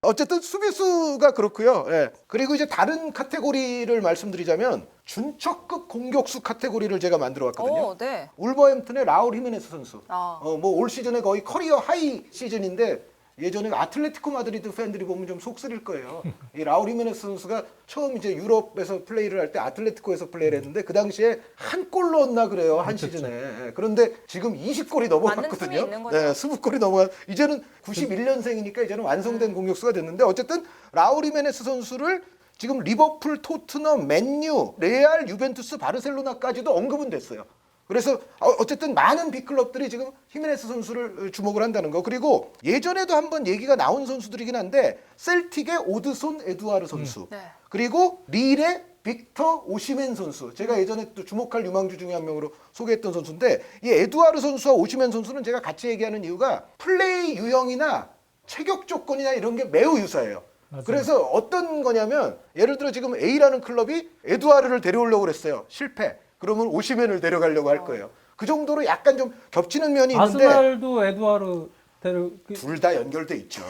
어쨌든 수비수가 그렇고요. 예. 그리고 이제 다른 카테고리를 말씀드리자면 준척급 공격수 카테고리를 제가 만들어 왔거든요. 네. 울버햄튼의 라울 히메네스 선수. 아. 뭐 올 시즌에 거의 커리어 하이 시즌인데 예전에 아틀레티코 마드리드 팬들이 보면 좀 속쓰릴 거예요. 이 라울 히메네스 선수가 처음 이제 유럽에서 플레이를 할 때 아틀레티코에서 플레이를 했는데 그 당시에 한 골 넣었나 그래요. 한 시즌에. 예. 그런데 지금 20골이 넘어갔거든요. 있는 거죠. 네, 20골이 넘어가. 이제는 91년생이니까 이제는 완성된 공격수가 됐는데 어쨌든 라울 히메네스 선수를 지금 리버풀, 토트넘, 맨유, 레알, 유벤투스, 바르셀로나까지도 언급은 됐어요. 그래서 어쨌든 많은 빅클럽들이 지금 히메네스 선수를 주목을 한다는 거. 그리고 예전에도 한번 얘기가 나온 선수들이긴 한데 셀틱의 오드손 에두아르 선수. 네. 그리고 릴의 빅터 오시멘 선수. 제가 예전에 또 주목할 유망주 중에 한 명으로 소개했던 선수인데 이 에두아르 선수와 오시멘 선수는 제가 같이 얘기하는 이유가 플레이 유형이나 체격 조건이나 이런 게 매우 유사해요. 맞아요. 그래서 어떤 거냐면 예를 들어 지금 A라는 클럽이 에두아르를 데려오려고 그랬어요. 실패. 그러면 오시멘을 데려가려고 할 거예요. 그 정도로 약간 좀 겹치는 면이 있는데 아스날도 에두아르 둘 다 연결돼 있죠.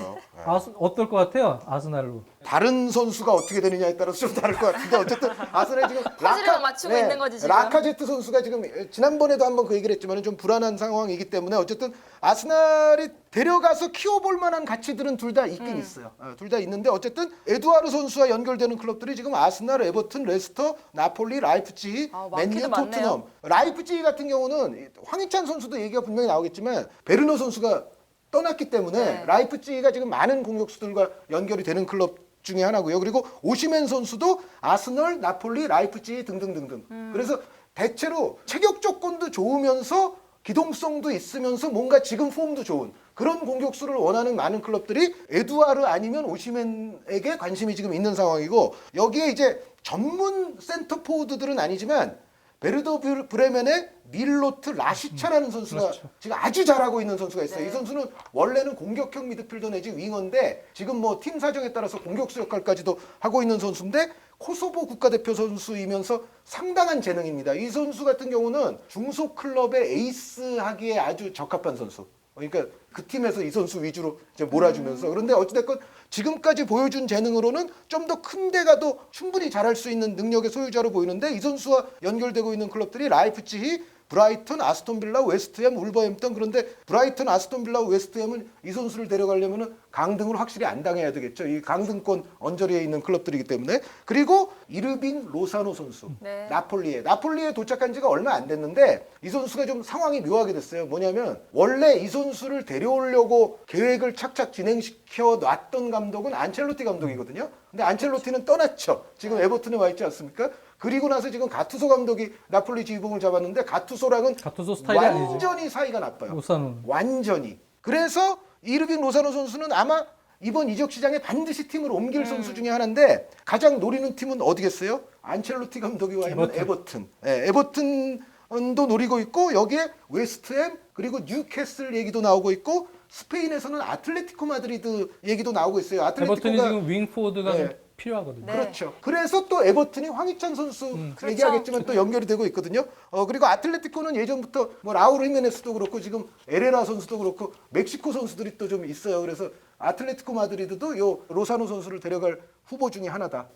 어떨 것 같아요? 아스날로. 다른 선수가 어떻게 되느냐에 따라서 좀 다를 것 같은데 어쨌든 아스날이 지금 퍼즐을 맞추고 있는 거지, 지금. 라카제트 선수가 지금 지난번에도 한번 그 얘기를 했지만 좀 불안한 상황이기 때문에 어쨌든 아스날이 데려가서 키워볼 만한 가치들은 둘 다 있긴 있어요. 둘 다 있는데 어쨌든 에두아르 선수와 연결되는 클럽들이 지금 아스날, 에버튼, 레스터, 나폴리, 라이프치히, 맨유, 많기도 토트넘. 많네요. 라이프치히 같은 경우는 황희찬 선수도 얘기가 분명히 나오겠지만 베르너 선수가 떠났기 때문에 네. 라이프치히가 지금 많은 공격수들과 연결이 되는 클럽 중에 하나고요. 그리고 오시멘 선수도 아스널, 나폴리, 라이프치히 등등등등. 그래서 대체로 체격 조건도 좋으면서 기동성도 있으면서 뭔가 지금 폼도 좋은 그런 공격수를 원하는 많은 클럽들이 에두아르 아니면 오시멘에게 관심이 지금 있는 상황이고 여기에 이제 전문 센터 포워드들은 아니지만 베르더 브레멘의 밀로트 라시차라는 선수가 그렇죠. 지금 아주 잘하고 있는 선수가 있어요. 네. 이 선수는 원래는 공격형 미드필더 내지 윙어인데 지금 뭐 팀 사정에 따라서 공격수 역할까지도 하고 있는 선수인데 코소보 국가대표 선수이면서 상당한 재능입니다. 이 선수 같은 경우는 중소 클럽의 에이스 하기에 아주 적합한 선수. 그러니까 그 팀에서 이 선수 위주로 이제 몰아주면서 그런데 어찌됐건 지금까지 보여준 재능으로는 좀 더 큰 데 가도 충분히 잘할 수 있는 능력의 소유자로 보이는데 이 선수와 연결되고 있는 클럽들이 라이프치히, 브라이튼, 아스톤빌라, 웨스트햄, 울버햄튼. 그런데 브라이튼, 아스톤빌라, 웨스트햄은 이 선수를 데려가려면 강등을 확실히 안 당해야 되겠죠. 이 강등권 언저리에 있는 클럽들이기 때문에. 그리고 이르빈 로사노 선수. 네. 나폴리에 도착한 지가 얼마 안 됐는데 이 선수가 좀 상황이 묘하게 됐어요. 뭐냐면 원래 이 선수를 데려오려고 계획을 착착 진행시켜 놨던 감독은 안첼로티 감독이거든요. 근데 안첼로티는 떠났죠. 지금 에버튼에 와 있지 않습니까? 그리고 나서 지금 가투소 감독이 나폴리 지휘봉을 잡았는데 가투소랑은 가투소 스타일이 아니죠. 완전히 사이가 나빠요. 로사노. 완전히. 그래서 이르빈 로사노 선수는 아마 이번 이적 시장에 반드시 팀을 옮길 선수 중에 하나인데 가장 노리는 팀은 어디겠어요? 안첼로티 감독이 와 있는 에버튼. 예, 에버튼도 노리고 있고 여기에 웨스트햄 그리고 뉴캐슬 얘기도 나오고 있고 스페인에서는 아틀레티코 마드리드 얘기도 나오고 있어요. 에버튼이 아틀레티코가 지금 윙포워드가 좀 네. 필요하거든요. 네. 그렇죠. 그래서 또 에버튼이 황희찬 선수 그렇죠. 얘기하겠지만 또 연결이 되고 있거든요. 그리고 아틀레티코는 예전부터 뭐 라울 히메네스도 그렇고 지금 에레라 선수도 그렇고 멕시코 선수들이 또 좀 있어요. 그래서 아틀레티코 마드리드도 요 로사노 선수를 데려갈 후보 중에 하나다.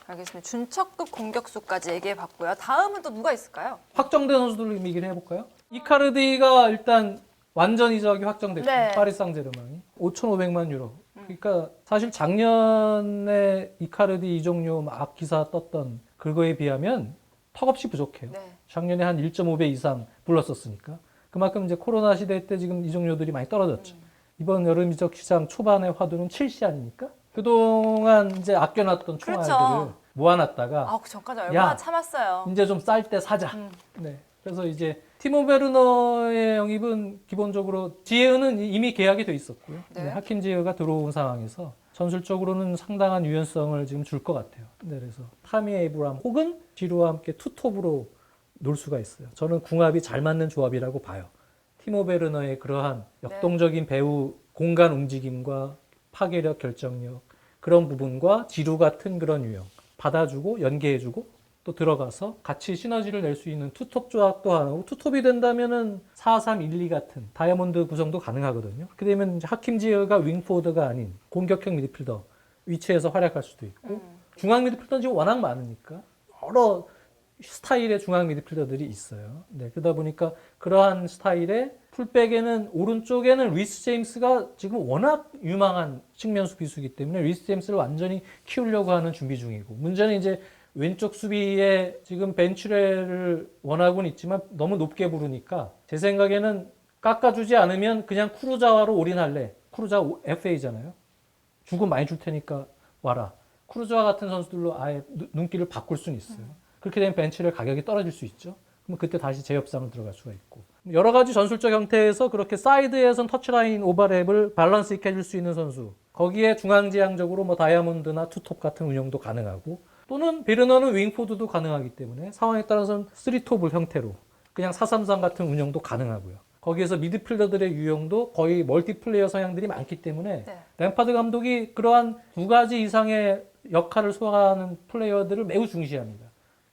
알겠습니다. 준척급 공격수까지 얘기해봤고요. 다음은 또 누가 있을까요? 확정된 선수들 얘기를 해볼까요? 이카르디가 일단 완전 이적이 확정됐고 네. 파리 상제르맹이 5,500만 유로. 그러니까 사실 작년에 이카르디 이적료 막 기사 떴던 그거에 비하면 턱없이 부족해요. 네. 작년에 한 1.5배 이상 불렀었으니까. 그만큼 이제 코로나 시대 때 지금 이적료들이 많이 떨어졌죠. 이번 여름 이적 시장 초반의 화두는 첼시 아닙니까? 그동안 이제 아껴놨던 총알들을 그렇죠. 모아놨다가 그 전까지 얼마나 야. 참았어요. 이제 좀 쌀 때 사자. 네. 그래서 이제 티모 베르너의 영입은 기본적으로 지혜은은 이미 계약이 돼 있었고요. 네. 네, 하킴 지혜가 들어온 상황에서 전술적으로는 상당한 유연성을 지금 줄 것 같아요. 네, 그래서 타미 에이브람 혹은 지루와 함께 투톱으로 놀 수가 있어요. 저는 궁합이 잘 맞는 조합이라고 봐요. 티모 베르너의 그러한 역동적인 배우 공간 움직임과 파괴력, 결정력 그런 부분과 지루 같은 그런 유형 받아주고 연계해주고 또 들어가서 같이 시너지를 낼 수 있는 투톱 조합도 하고 투톱이 된다면은 4-3-1-2 같은 다이아몬드 구성도 가능하거든요. 그렇게 되면 이제 하킴지어가 윙포워드가 아닌 공격형 미드필더 위치에서 활약할 수도 있고 중앙 미드필더는 지금 워낙 많으니까 여러 스타일의 중앙 미드필더들이 있어요. 네, 그러다 보니까 그러한 스타일의 풀백에는 오른쪽에는 리스 제임스가 지금 워낙 유망한 측면 수비수이기 때문에 리스 제임스를 완전히 키우려고 하는 준비 중이고 문제는 이제 왼쪽 수비에 지금 벤츄레를 원하고는 있지만 너무 높게 부르니까 제 생각에는 깎아주지 않으면 그냥 쿠루자와로 올인할래. 쿠루자 FA잖아요. 주고 많이 줄 테니까 와라. 쿠루자와 같은 선수들로 아예 눈길을 바꿀 수는 있어요. 그렇게 되면 벤치를 가격이 떨어질 수 있죠. 그럼 그때 다시 재협상을 들어갈 수가 있고 여러 가지 전술적 형태에서 그렇게 사이드에선 터치라인 오버랩을 밸런스 있게 해줄 수 있는 선수 거기에 중앙지향적으로 뭐 다이아몬드나 투톱 같은 운영도 가능하고 또는 베르너는 윙포드도 가능하기 때문에 상황에 따라서는 3톱을 형태로 그냥 4-3-3 같은 운영도 가능하고요. 거기에서 미드필더들의 유형도 거의 멀티플레이어 성향들이 많기 때문에 네. 램파드 감독이 그러한 두 가지 이상의 역할을 소화하는 플레이어들을 매우 중시합니다.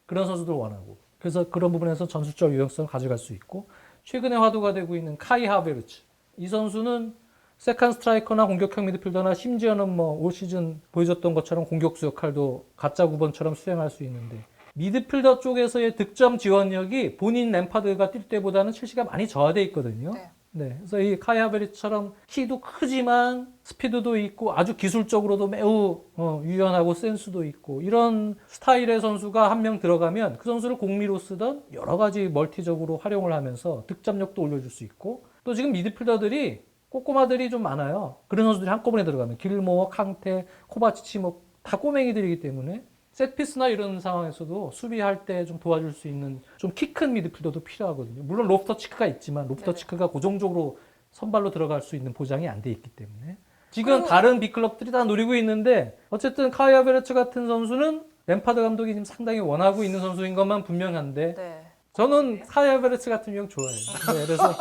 그런 선수들 원하고 그래서 그런 부분에서 전술적 유용성을 가져갈 수 있고 최근에 화두가 되고 있는 카이 하베르츠 이 선수는 세컨 스트라이커나 공격형 미드필더나 심지어는 뭐 올 시즌 보여줬던 것처럼 공격수 역할도 가짜 9번처럼 수행할 수 있는데 미드필더 쪽에서의 득점 지원력이 본인 램파드가 뛸 때보다는 첼시가 많이 저하돼 있거든요. 네. 네, 그래서 이 카이 하베르츠처럼 키도 크지만 스피드도 있고 아주 기술적으로도 매우 유연하고 센스도 있고 이런 스타일의 선수가 한 명 들어가면 그 선수를 공미로 쓰던 여러 가지 멀티적으로 활용을 하면서 득점력도 올려줄 수 있고 또 지금 미드필더들이 꼬꼬마들이 좀 많아요. 그런 선수들이 한꺼번에 들어가면 길모어, 캉테, 코바치치 뭐 다 꼬맹이들이기 때문에 셋피스나 이런 상황에서도 수비할 때 좀 도와줄 수 있는 좀 키 큰 미드필더도 필요하거든요. 물론 로프터치크가 있지만 로프터치크가 고정적으로 선발로 들어갈 수 있는 보장이 안 돼 있기 때문에 지금 그리고 다른 빅클럽들이 다 노리고 있는데 어쨌든 카이 하베르츠 같은 선수는 램파드 감독이 지금 상당히 원하고 있는 선수인 것만 분명한데 네. 저는 카이 하베르츠 같은 유형 좋아해요. 네, 그래서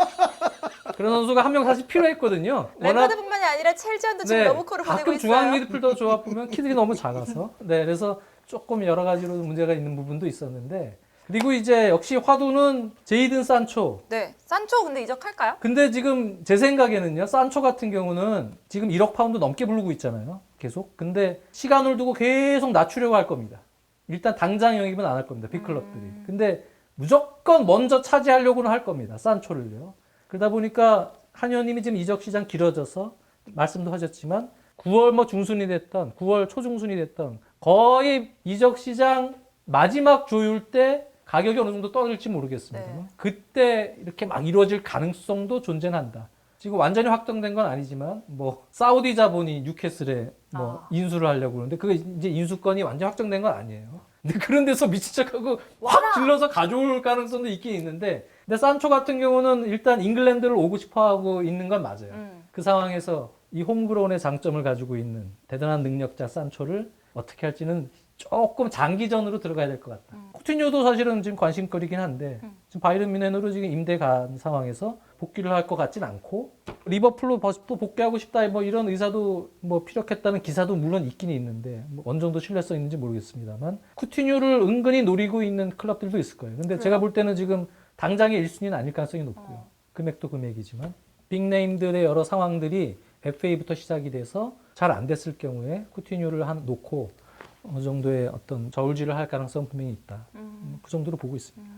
그런 선수가 한 명 사실 필요했거든요. 램파드뿐만이 아니라 첼지안도 지금 너무 코를 보내고 가끔 있어요. 중앙 미드필더 조합 보면 키들이 너무 작아서 네, 그래서 조금 여러 가지로 문제가 있는 부분도 있었는데 그리고 이제 역시 화두는 제이든 산초. 네. 산초 근데 이적할까요? 근데 지금 제 생각에는요, 산초 같은 경우는 지금 1억 파운드 넘게 부르고 있잖아요. 계속. 근데 시간을 두고 계속 낮추려고 할 겁니다. 일단 당장 영입은 안 할 겁니다. 빅클럽들이. 근데 무조건 먼저 차지하려고는 할 겁니다. 산초를요. 그러다 보니까 한의원님이 지금 이적 시장 길어져서 말씀도 하셨지만 9월 뭐 중순이 됐던 9월 초중순이 됐던 거의 이적 시장 마지막 조율 때 가격이 어느 정도 떨어질지 모르겠습니다. 네. 그때 이렇게 막 이루어질 가능성도 존재는 한다. 지금 완전히 확정된 건 아니지만 뭐 사우디 자본이 뉴캐슬에 뭐 인수를 하려고 그러는데 그게 이제 인수권이 완전 확정된 건 아니에요. 근데 그런 데서 미친 척하고 확 질러서 가져올 가능성도 있긴 있는데 근데 산초 같은 경우는 일단 잉글랜드를 오고 싶어 하고 있는 건 맞아요. 그 상황에서 이 홈그라운의 장점을 가지고 있는 대단한 능력자 산초를 어떻게 할지는 조금 장기전으로 들어가야 될 것 같다. 쿠티뉴도 사실은 지금 관심거리긴 한데 지금 바이른 뮌헨으로 지금 임대 간 상황에서 복귀를 할 것 같진 않고 리버풀로 또 복귀하고 싶다 뭐 이런 의사도 뭐 피력했다는 기사도 물론 있긴 있는데 뭐 어느 정도 신뢰성 있는지 모르겠습니다만 쿠티뉴를 은근히 노리고 있는 클럽들도 있을 거예요. 근데 제가 볼 때는 지금 당장의 1순위는 아닐 가능성이 높고요. 금액도 금액이지만 빅네임들의 여러 상황들이 FA부터 시작이 돼서 잘 안 됐을 경우에 쿠티뉴를 놓고 어느 정도의 어떤 저울질을 할 가능성은 분명히 있다. 그 정도로 보고 있습니다.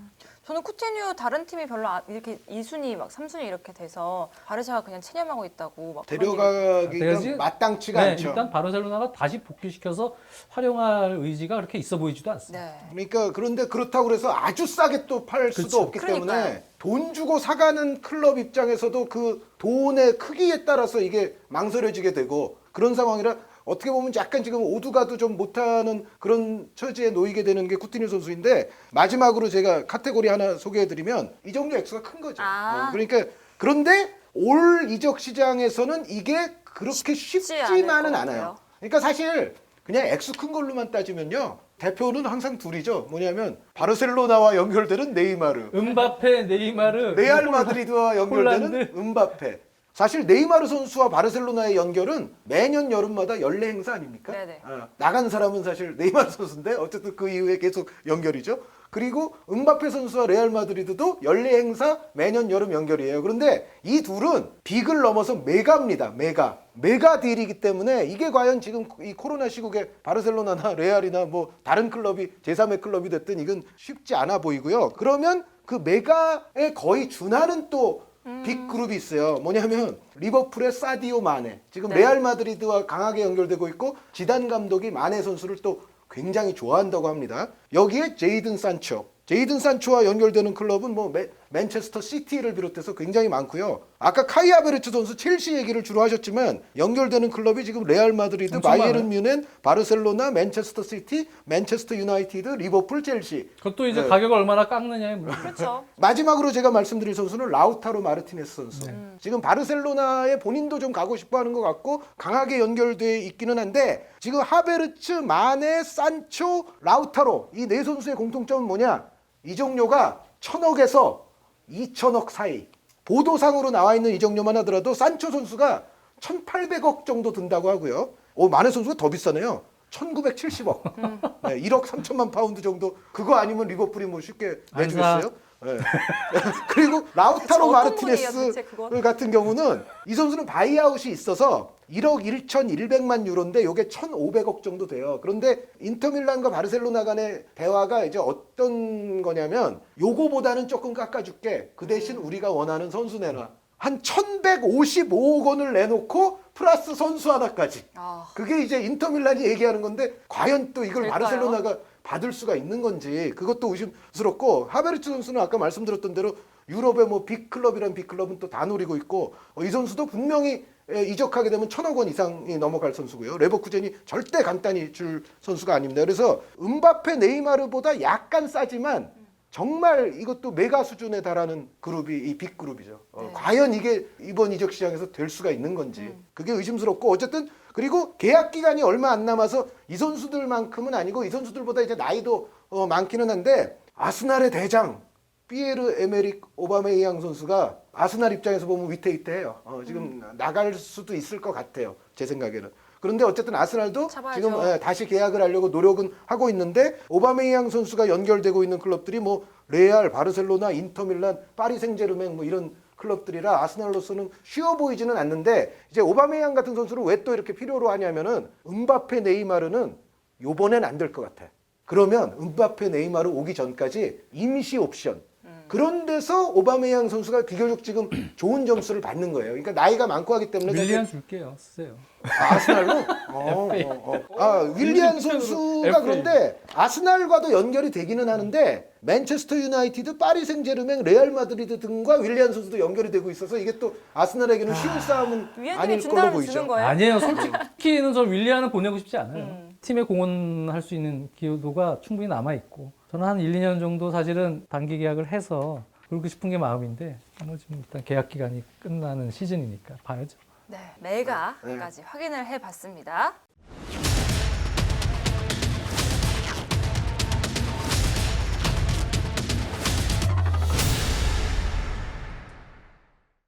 저는 쿠티뉴 다른 팀이 별로 이렇게 2순위 막 3순위 이렇게 돼서 바르샤가 그냥 체념하고 있다고 막 데려가기가 마땅치가 네, 않죠. 일단 바르셀로나가 다시 복귀시켜서 활용할 의지가 그렇게 있어 보이지도 않습니다. 네. 그러니까 그런데 그렇다고 그래서 아주 싸게 또 팔 수도 그렇죠. 없기 때문에 그러니까요. 돈 주고 사가는 클럽 입장에서도 그 돈의 크기에 따라서 이게 망설여지게 되고 그런 상황이라 어떻게 보면 약간 지금 오두가도 좀 못하는 그런 처지에 놓이게 되는 게 쿠티뉴 선수인데 마지막으로 제가 카테고리 하나 소개해드리면 이 정도 액수가 큰 거죠. 그러니까 그런데 올 이적 시장에서는 이게 그렇게 쉽지만은 않아요. 그러니까 사실 그냥 액수 큰 걸로만 따지면요. 대표는 항상 둘이죠. 뭐냐면 바르셀로나와 연결되는 네이마르, 음바페, 네이마르, 레알 마드리드와 연결되는 홀란드. 음바페. 사실 네이마르 선수와 바르셀로나의 연결은 매년 여름마다 연례 행사 아닙니까? 네네. 나간 사람은 사실 네이마르 선수인데 어쨌든 그 이후에 계속 연결이죠. 그리고 음바페 선수와 레알 마드리드도 연례 행사 매년 여름 연결이에요. 그런데 이 둘은 빅을 넘어서 메가입니다. 메가 딜이기 때문에 이게 과연 지금 이 코로나 시국에 바르셀로나나 레알이나 뭐 다른 클럽이 제3의 클럽이 됐든 이건 쉽지 않아 보이고요. 그러면 그 메가에 거의 준하는 또 빅 그룹이 있어요. 뭐냐면 리버풀의 사디오 마네. 지금 네. 레알 마드리드와 강하게 연결되고 있고 지단 감독이 마네 선수를 또 굉장히 좋아한다고 합니다. 여기에 제이든 산초. 제이든 산초와 연결되는 클럽은 뭐 맨체스터 시티를 비롯해서 굉장히 많고요. 아까 카이 하베르츠 선수 첼시 얘기를 주로 하셨지만 연결되는 클럽이 지금 레알 마드리드, 엄청 바이에른 뮌헨, 바르셀로나, 맨체스터 시티, 맨체스터 유나이티드, 리버풀, 첼시. 그것도 이제 네. 가격을 얼마나 깎느냐에 물론. 그렇죠. 마지막으로 제가 말씀드릴 선수는 라우타로 마르티네스 선수. 지금 바르셀로나에 본인도 좀 가고 싶어하는 것 같고 강하게 연결돼 있기는 한데 지금 하베르츠, 마네, 산초, 라우타로 이 네 선수의 공통점은 뭐냐? 이적료가 1,000억에서 2,000억 사이. 보도상으로 나와 있는 이적료만 하더라도 산초 선수가 1,800억 정도 든다고 하고요. 마네 선수가 더 비싸네요. 1,970억. 네, 1억 3천만 파운드 정도. 그거 아니면 리버풀이 뭐 쉽게 안 내주겠어요? 네. 그리고 라우타로 어떤 분이에요, 마르티네스 도대체 그건? 같은 경우는 이 선수는 바이아웃이 있어서 1억 1,100만 유로인데 이게 1,500억 정도 돼요. 그런데 인터밀란과 바르셀로나 간의 대화가 이제 어떤 거냐면 요거보다는 조금 깎아줄게. 그 대신 우리가 원하는 선수 내놔. 한 1,155억 원을 내놓고 플러스 선수 하나까지. 아, 그게 이제 인터밀란이 얘기하는 건데 과연 또 이걸 될까요? 바르셀로나가 받을 수가 있는 건지 그것도 의심스럽고 하베르츠 선수는 아까 말씀드렸던 대로 유럽의 뭐 빅클럽이란 빅클럽은 또 다 노리고 있고 이 선수도 분명히 이적하게 되면 1,000억 원 이상이 넘어갈 선수고요. 레버쿠젠이 절대 간단히 줄 선수가 아닙니다. 그래서 음바페, 네이마르보다 약간 싸지만 정말 이것도 메가 수준에 달하는 그룹이 이 빅그룹이죠. 네. 과연 이게 이번 이적 시장에서 될 수가 있는 건지 그게 의심스럽고 어쨌든 그리고 계약 기간이 얼마 안 남아서 이 선수들만큼은 아니고 이 선수들보다 이제 나이도 많기는 한데 아스날의 대장 피에르 에메릭 오바메이양 선수가 아스날 입장에서 보면 위태위태해요. 지금 나갈 수도 있을 것 같아요. 제 생각에는. 그런데 어쨌든 아스날도 잡아야죠. 지금 다시 계약을 하려고 노력은 하고 있는데 오바메이양 선수가 연결되고 있는 클럽들이 뭐 레알, 바르셀로나, 인터밀란, 파리 생제르맹 뭐 이런 클럽들이라 아스날로서는 쉬워 보이지는 않는데 이제 오바메이양 같은 선수를 왜 또 이렇게 필요로 하냐면은 음바페, 네이마르는 요번엔 안 될 것 같아. 그러면 음바페, 네이마르 오기 전까지 임시 옵션. 그런 데서 오바메양 선수가 비교적 지금 좋은 점수를 받는 거예요. 그러니까 나이가 많고 하기 때문에 윌리안 줄게요. 쓰세요. 아스날로? 윌리안 FA. 선수가 그런데 아스날과도 연결이 되기는 하는데 맨체스터 유나이티드, 파리 생제르맹, 레알 마드리드 등과 윌리안 선수도 연결이 되고 있어서 이게 또 아스날에게는 쉬운 싸움은 위안팀이 아닐 걸로 준다면 보이죠. 주는 거예요? 아니에요. 솔직히는 저 윌리안은 보내고 싶지 않아요. 팀에 공헌할 수 있는 기여도가 충분히 남아 있고 저는 한 1, 2년 정도 사실은 단기 계약을 해서 그러고 싶은 게 마음인데 뭐 지금 일단 계약 기간이 끝나는 시즌이니까 봐야죠. 네, 메가까지 확인을 해봤습니다.